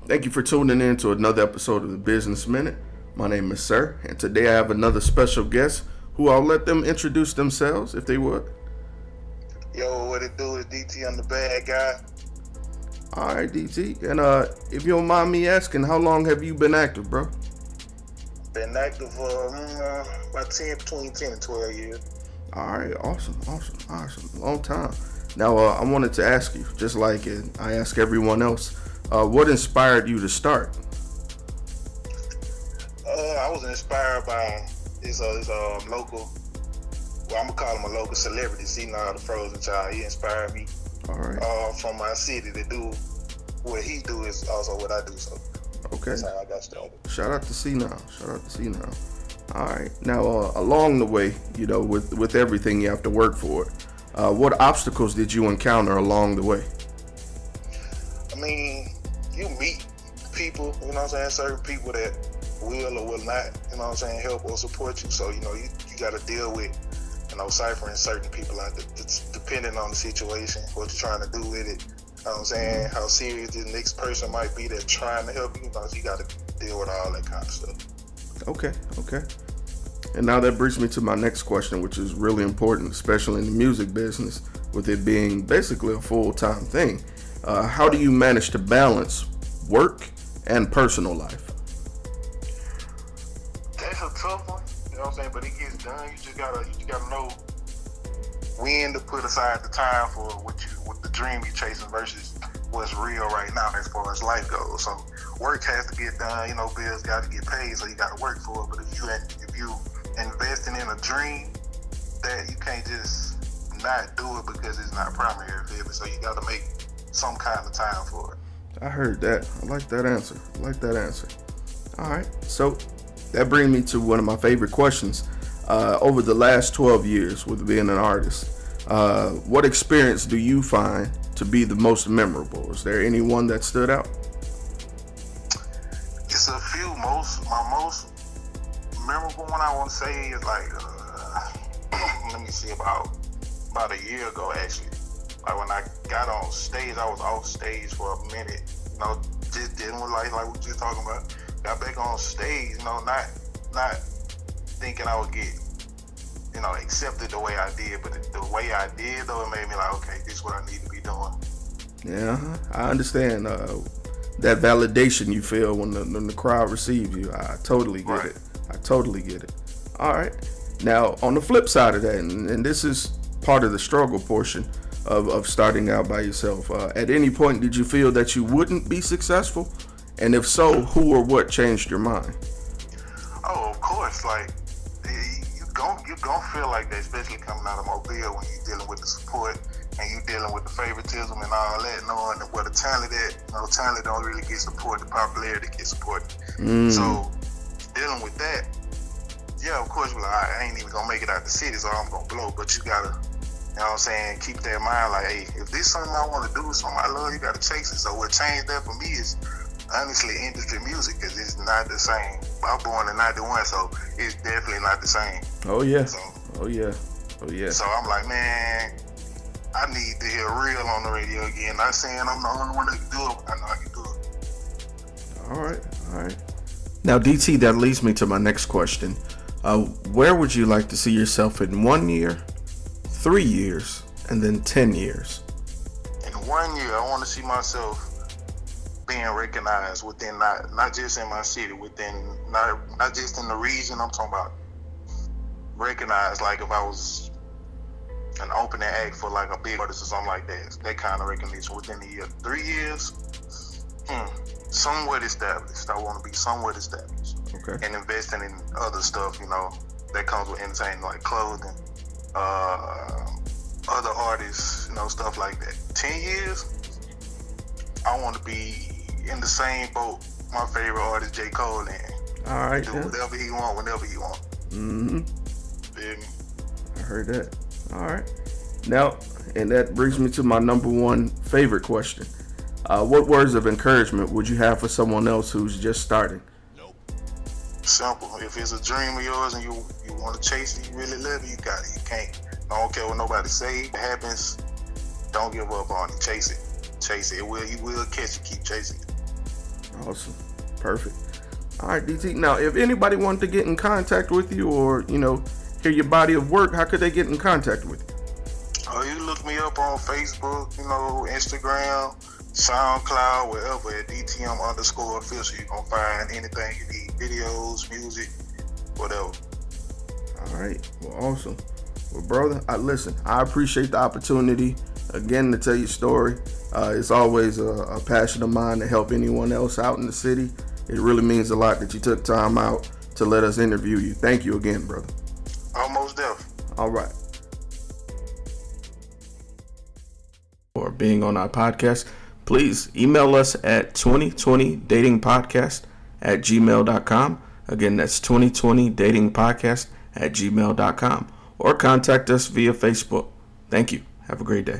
Thank you for tuning in to another episode of the Business Minute. My name is Sirr, and today I have another special guest who I'll let them introduce themselves if they would. Yo, what it do is DTM the Badguy. All right, DT. And if you don't mind me asking, how long have you been active, bro? Been active for about between 10 and 12 years. All right, awesome. Long time. Now, I wanted to ask you, just like I ask everyone else, what inspired you to start? I was inspired by this local, well, I'm gonna call him a local celebrity, Sirr the Frozen Child. He inspired me. All right. From my city to do what he do is also what I do. So okay, that's how I got started. Shout out to Sirr. All right. Now, along the way, with everything you have to work for it. What obstacles did you encounter along the way? I mean, you meet people, you know what I'm saying, certain people that will or will not, you know what I'm saying, help or support you. So, you got to deal with, ciphering certain people out, depending on the situation, what you're trying to do with it. You know what I'm saying, how serious the next person might be that's trying to help you. So you got to deal with all that kind of stuff. Okay. And now that brings me to my next question, which is really important, especially in the music business, with it being basically a full-time thing. How do you manage to balance work and personal life? That's a tough one, you know what I'm saying, but it gets done. You just gotta know when to put aside the time for what the dream you're chasing versus what's real right now as far as life goes. So work has to get done, bills got to get paid, so you got to work for it. But if you investing in a dream, that you can't just not do it because it's not primary favorite. So you got to make some kind of time for it. I heard that. I like that answer. All right. So that brings me to one of my favorite questions. Over the last 12 years with being an artist, what experience do you find to be the most memorable? Is there any one that stood out? It's a few. My most memorable one I want to say is let me see, about a year ago actually. Like when I got on stage, I was off stage for a minute, just dealing with life like what you're talking about. Got back on stage, not thinking I would get, accepted the way I did, but the way I did though, it made me like, okay, this is what I need to be doing. Yeah, I understand that validation you feel when the crowd receives you. I totally get it. I totally get it. All right. Now, on the flip side of that, and this is part of the struggle portion of starting out by yourself, at any point did you feel that you wouldn't be successful? And if so, who or what changed your mind? Oh, of course. Like, you're going to feel like that, especially coming out of Mobile when you're dealing with the support and you're dealing with the favoritism and all that, knowing where the talent at. Talent don't really get support, the popularity gets support. So, dealing with that, yeah, of course, I ain't even gonna make it out the city, so I'm gonna blow. But you gotta, keep that in mind. Like, hey, if this is something I want to do, something I love, you gotta chase it. So what changed that for me is honestly industry music, because it's not the same. I was born in '91, so it's definitely not the same. Oh yeah. So, oh yeah. So I'm like, man, I need to hear real on the radio again. Not saying I'm the only one that can do it, but I know I can do it. All right. Now, DT, that leads me to my next question. Where would you like to see yourself in 1 year, 3 years, and then 10 years? In 1 year, I want to see myself being recognized within, not just in my city, within, not just in the region. I'm talking about recognized, like if I was an opening act for like a big artist or something like that kind of recognition within a year. 3 years, somewhat established. I want to be somewhat established. Okay. And investing in other stuff, that comes with entertainment, like clothing, other artists, stuff like that. 10 years, I want to be in the same boat my favorite artist, J. Cole, in. All right. Do whatever he want, whenever he want. Feel me? I heard that. All right. Now, and that brings me to my number one favorite question. What words of encouragement would you have for someone else who's just starting? Simple. If it's a dream of yours and you want to chase it, you really love it, you got it. You can't. I don't care what nobody say. It happens. Don't give up on it. Chase it. You will catch it. Keep chasing it. Awesome. Perfect. All right, DT. Now, if anybody wanted to get in contact with you or, hear your body of work, how could they get in contact with you? Oh, you look me up on Facebook, Instagram, SoundCloud, wherever at DTM_official. You're going to find anything you need, videos, music, whatever. All right. Well, awesome. Well, brother, I appreciate the opportunity again to tell your story. It's always a passion of mine to help anyone else out in the city. It really means a lot that you took time out to let us interview you. Thank you again, brother. Almost deaf. All right. For being on our podcast, please email us at 2020datingpodcast@gmail.com. Again, that's 2020datingpodcast@gmail.com. Or contact us via Facebook. Thank you. Have a great day.